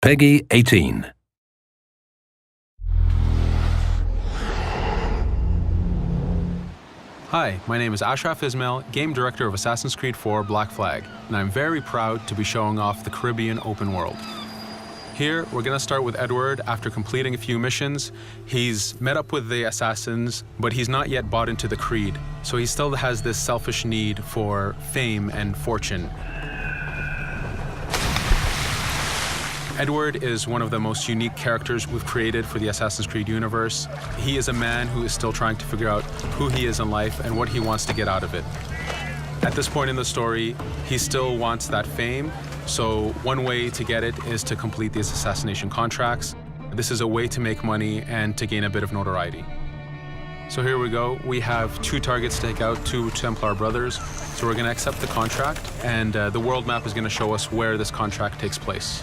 Peggy 18. Hi, my name is Ashraf Ismail, Game Director of Assassin's Creed 4 Black Flag, and I'm very proud to be showing off the Caribbean open world. Here, we're going to start with Edward. After completing a few missions, he's met up with the assassins, but he's not yet bought into the creed, so he still has this selfish need for fame and fortune. Edward is one of the most unique characters we've created for the Assassin's Creed universe. He is a man who is still trying to figure out who he is in life and what he wants to get out of it. At this point in the story, he still wants that fame, so one way to get it is to complete these assassination contracts. This is a way to make money and to gain a bit of notoriety. So here we go. We have 2 targets to take out, 2 Templar brothers. So we're going to accept the contract, and the world map is going to show us where this contract takes place.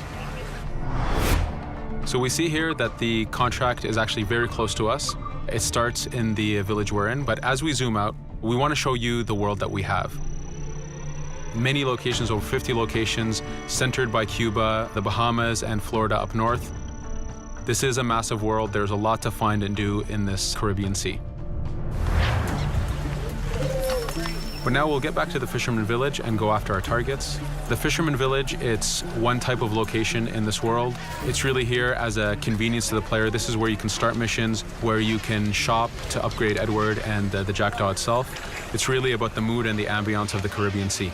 So we see here that the contract is actually very close to us. It starts in the village we're in, but as we zoom out, we want to show you the world that we have. Many locations, over 50 locations, centered by Cuba, the Bahamas, and Florida up north. This is a massive world. There's a lot to find and do in this Caribbean Sea. But now we'll get back to the Fisherman Village and go after our targets. The Fisherman Village, it's one type of location in this world. It's really here as a convenience to the player. This is where you can start missions, where you can shop to upgrade Edward and the Jackdaw itself. It's really about the mood and the ambiance of the Caribbean Sea.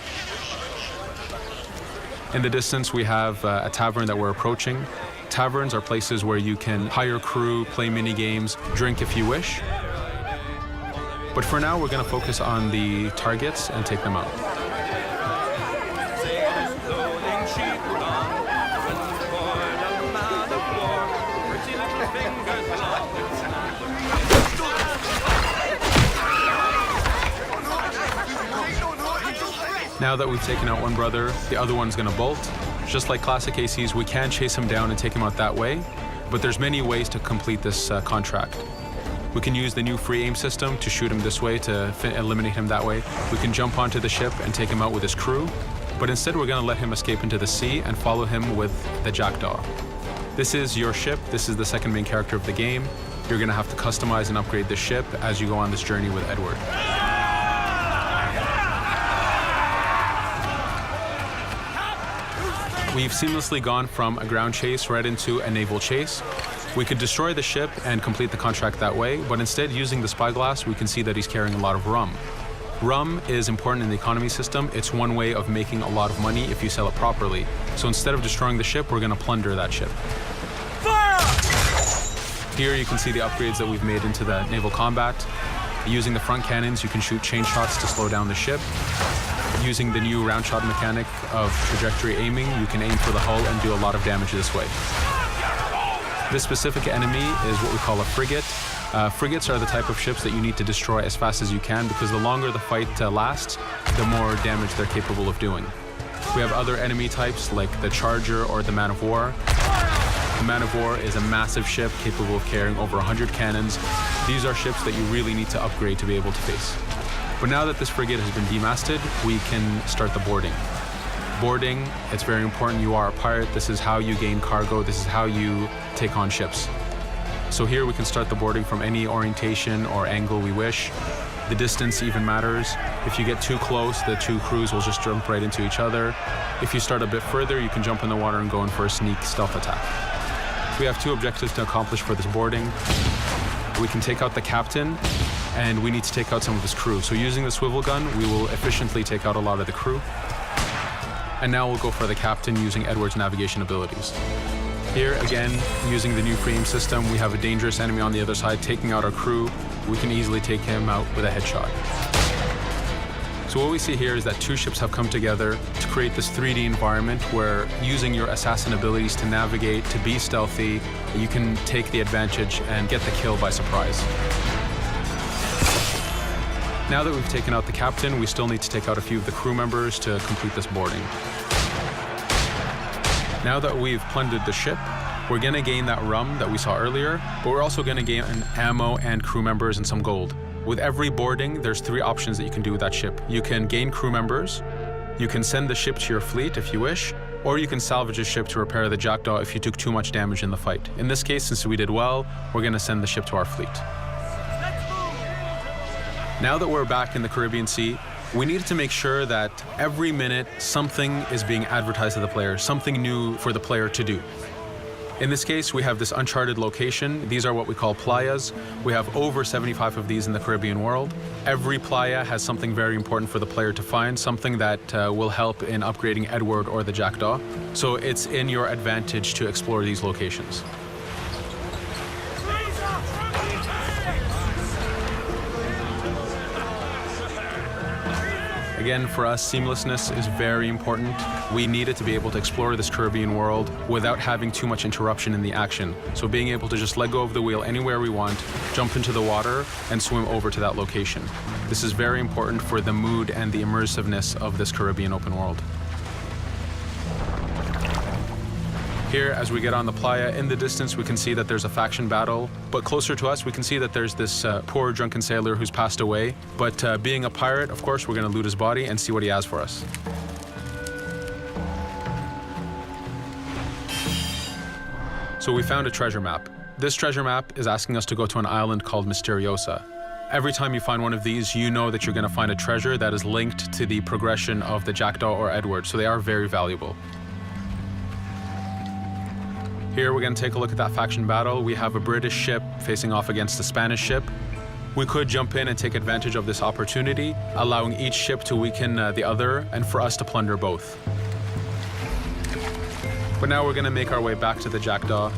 In the distance, we have a tavern that we're approaching. Taverns are places where you can hire crew, play mini games, drink if you wish. But for now, we're going to focus on the targets and take them out. Now that we've taken out one brother, the other one's going to bolt. Just like classic ACs, we can chase him down and take him out that way, but there's many ways to complete this contract. We can use the new free aim system to shoot him this way, to eliminate him that way. We can jump onto the ship and take him out with his crew, but instead we're going to let him escape into the sea and follow him with the Jackdaw. This is your ship. This is the second main character of the game. You're going to have to customize and upgrade the ship as you go on this journey with Edward. We've seamlessly gone from a ground chase right into a naval chase. We could destroy the ship and complete the contract that way, but instead, using the spyglass, we can see that he's carrying a lot of rum. Rum is important in the economy system. It's one way of making a lot of money if you sell it properly. So instead of destroying the ship, we're going to plunder that ship. Fire! Here you can see the upgrades that we've made into the naval combat. Using the front cannons, you can shoot chain shots to slow down the ship. Using the new round shot mechanic of trajectory aiming, you can aim for the hull and do a lot of damage this way. This specific enemy is what we call a frigate. Frigates are the type of ships that you need to destroy as fast as you can, because the longer the fight lasts, the more damage they're capable of doing. We have other enemy types like the Charger or the Man of War. The Man of War is a massive ship capable of carrying over 100 cannons. These are ships that you really need to upgrade to be able to face. But now that this frigate has been demasted, we can start the boarding. Boarding, it's very important. You are a pirate. This is how you gain cargo. This is how you take on ships. So here we can start the boarding from any orientation or angle we wish. The distance even matters. If you get too close, the 2 crews will just jump right into each other. If you start a bit further, you can jump in the water and go in for a sneak stealth attack. We have 2 objectives to accomplish for this boarding. We can take out the captain, and we need to take out some of his crew. So using the swivel gun, we will efficiently take out a lot of the crew. And now we'll go for the captain using Edward's navigation abilities. Here, again, using the new free aim system, we have a dangerous enemy on the other side taking out our crew. We can easily take him out with a headshot. So what we see here is that 2 ships have come together to create this 3D environment where, using your assassin abilities to navigate, to be stealthy, you can take the advantage and get the kill by surprise. Now that we've taken out the captain, we still need to take out a few of the crew members to complete this boarding. Now that we've plundered the ship, we're going to gain that rum that we saw earlier, but we're also going to gain ammo and crew members and some gold. With every boarding, there's 3 options that you can do with that ship. You can gain crew members, you can send the ship to your fleet if you wish, or you can salvage a ship to repair the Jackdaw if you took too much damage in the fight. In this case, since we did well, we're going to send the ship to our fleet. Now that we're back in the Caribbean Sea, we needed to make sure that every minute something is being advertised to the player, something new for the player to do. In this case, we have this uncharted location. These are what we call playas. We have over 75 of these in the Caribbean world. Every playa has something very important for the player to find, something that will help in upgrading Edward or the Jackdaw. So it's in your advantage to explore these locations. Again, for us, seamlessness is very important. We needed to be able to explore this Caribbean world without having too much interruption in the action. So being able to just let go of the wheel anywhere we want, jump into the water, and swim over to that location. This is very important for the mood and the immersiveness of this Caribbean open world. Here, as we get on the playa, in the distance we can see that there's a faction battle, but closer to us we can see that there's this poor drunken sailor who's passed away. But being a pirate, of course, we're going to loot his body and see what he has for us. So we found a treasure map. This treasure map is asking us to go to an island called Misteriosa. Every time you find one of these, you know that you're going to find a treasure that is linked to the progression of the Jackdaw or Edward, so they are very valuable. Here we're going to take a look at that faction battle. We have a British ship facing off against a Spanish ship. We could jump in and take advantage of this opportunity, allowing each ship to weaken the other and for us to plunder both. But now we're going to make our way back to the Jackdaw.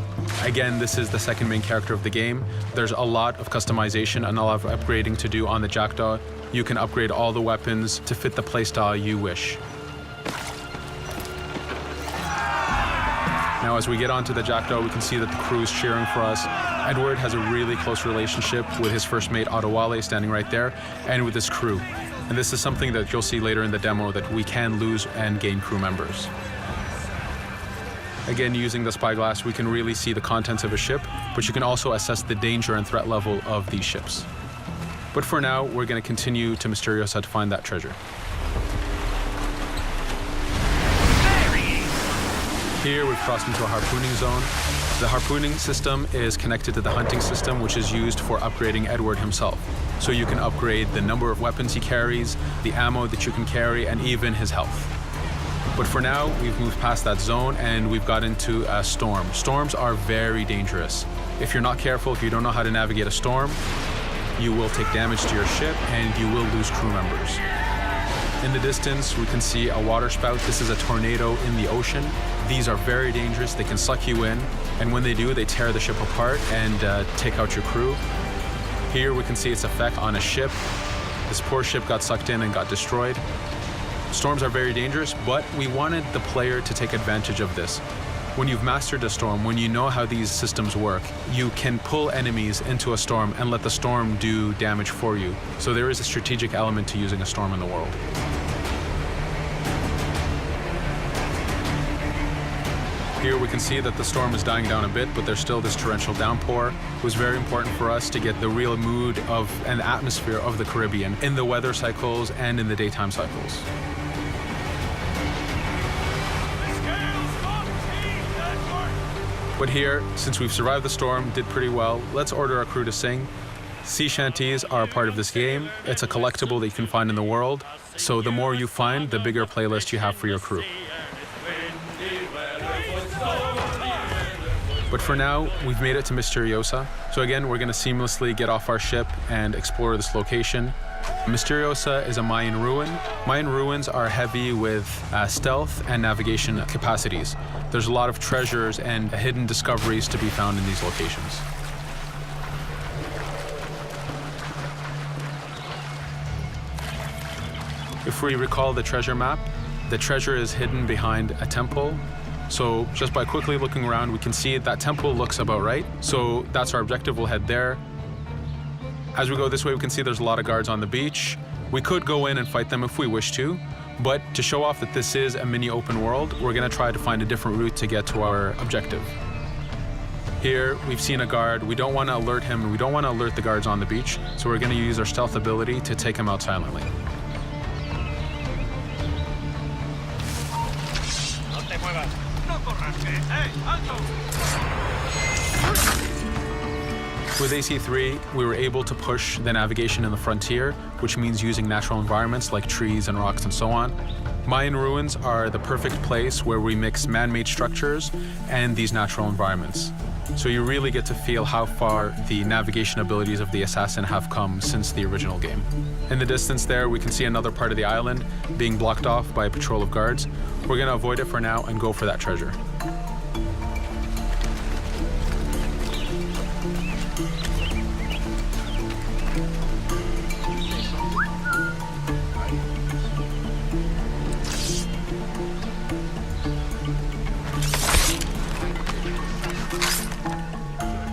Again, this is the second main character of the game. There's a lot of customization and a lot of upgrading to do on the Jackdaw. You can upgrade all the weapons to fit the playstyle you wish. Now, as we get onto the Jackdaw, we can see that the crew is cheering for us. Edward has a really close relationship with his first mate, Adewale, standing right there, and with his crew. And this is something that you'll see later in the demo, that we can lose and gain crew members. Again, using the spyglass, we can really see the contents of a ship, but you can also assess the danger and threat level of these ships. But for now, we're going to continue to Misteriosa to find that treasure. Here we've crossed into a harpooning zone. The harpooning system is connected to the hunting system, which is used for upgrading Edward himself. So you can upgrade the number of weapons he carries, the ammo that you can carry, and even his health. But for now, we've moved past that zone and we've got into a storm. Storms are very dangerous. If you're not careful, if you don't know how to navigate a storm, you will take damage to your ship and you will lose crew members. In the distance, we can see a water spout. This is a tornado in the ocean. These are very dangerous. They can suck you in, and when they do, they tear the ship apart and take out your crew. Here we can see its effect on a ship. This poor ship got sucked in and got destroyed. Storms are very dangerous, but we wanted the player to take advantage of this. When you've mastered a storm, when you know how these systems work, you can pull enemies into a storm and let the storm do damage for you. So there is a strategic element to using a storm in the world. Here we can see that the storm is dying down a bit, but there's still this torrential downpour. It was very important for us to get the real mood of and atmosphere of the Caribbean in the weather cycles and in the daytime cycles. But here, since we've survived the storm, did pretty well, let's order our crew to sing. Sea shanties are a part of this game. It's a collectible that you can find in the world. So the more you find, the bigger playlist you have for your crew. But for now, we've made it to Misteriosa. So again, we're going to seamlessly get off our ship and explore this location. Misteriosa is a Mayan ruin. Mayan ruins are heavy with stealth and navigation capacities. There's a lot of treasures and hidden discoveries to be found in these locations. If we recall the treasure map, the treasure is hidden behind a temple. So just by quickly looking around, we can see that temple looks about right. So that's our objective. We'll head there. As we go this way, we can see there's a lot of guards on the beach. We could go in and fight them if we wish to, but to show off that this is a mini open world, we're going to try to find a different route to get to our objective. Here, we've seen a guard. We don't want to alert him, and we don't want to alert the guards on the beach, so we're going to use our stealth ability to take him out silently. With AC3, we were able to push the navigation in the frontier, which means using natural environments like trees and rocks and so on. Mayan ruins are the perfect place where we mix man-made structures and these natural environments. So you really get to feel how far the navigation abilities of the assassin have come since the original game. In the distance there, we can see another part of the island being blocked off by a patrol of guards. We're going to avoid it for now and go for that treasure.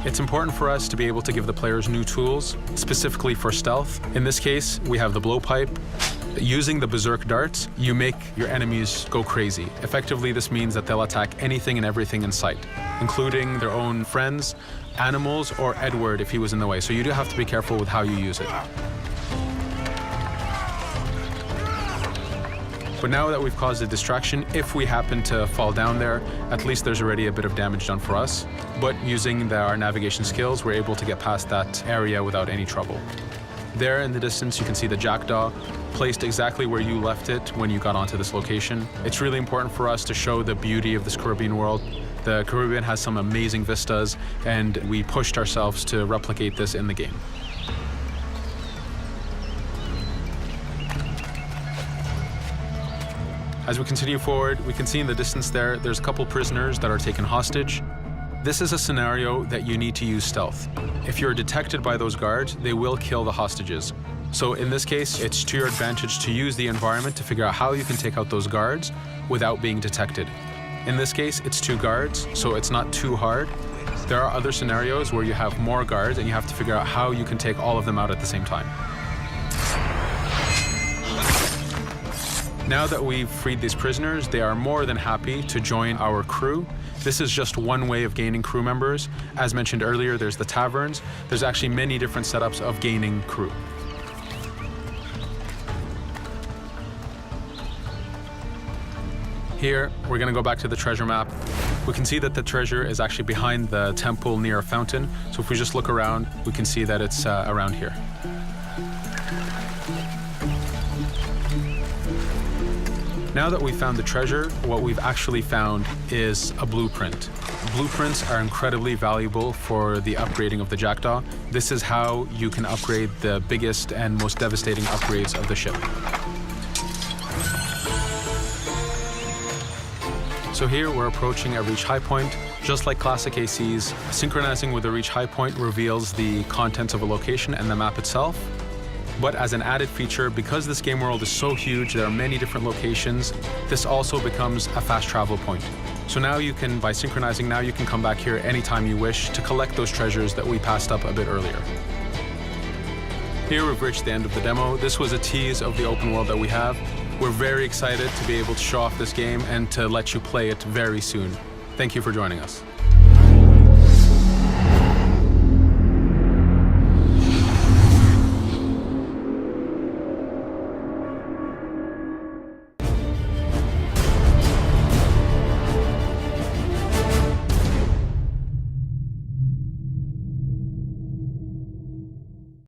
It's important for us to be able to give the players new tools, specifically for stealth. In this case, we have the blowpipe. Using the berserk darts, you make your enemies go crazy. Effectively, this means that they'll attack anything and everything in sight, including their own friends, animals, or Edward if he was in the way. So you do have to be careful with how you use it. But now that we've caused a distraction, if we happen to fall down there, at least there's already a bit of damage done for us. But using our navigation skills, we're able to get past that area without any trouble. There in the distance, you can see the jackdaw placed exactly where you left it when you got onto this location. It's really important for us to show the beauty of this Caribbean world. The Caribbean has some amazing vistas, and we pushed ourselves to replicate this in the game. As we continue forward, we can see in the distance there's a couple prisoners that are taken hostage. This is a scenario that you need to use stealth. If you're detected by those guards, they will kill the hostages. So in this case, it's to your advantage to use the environment to figure out how you can take out those guards without being detected. In this case, it's 2 guards, so it's not too hard. There are other scenarios where you have more guards and you have to figure out how you can take all of them out at the same time. Now that we've freed these prisoners, they are more than happy to join our crew. This is just one way of gaining crew members. As mentioned earlier, there's the taverns. There's actually many different setups of gaining crew. Here, we're going to go back to the treasure map. We can see that the treasure is actually behind the temple near a fountain. So if we just look around, we can see that it's around here. Now that we've found the treasure, what we've actually found is a blueprint. Blueprints are incredibly valuable for the upgrading of the jackdaw. This is how you can upgrade the biggest and most devastating upgrades of the ship. So here we're approaching a reach high point. Just like classic ACs, synchronizing with a reach high point reveals the contents of a location and the map itself. But as an added feature, because this game world is so huge, there are many different locations, this also becomes a fast travel point. So now you can, by synchronizing, now you can come back here anytime you wish to collect those treasures that we passed up a bit earlier. Here we've reached the end of the demo. This was a tease of the open world that we have. We're very excited to be able to show off this game and to let you play it very soon. Thank you for joining us.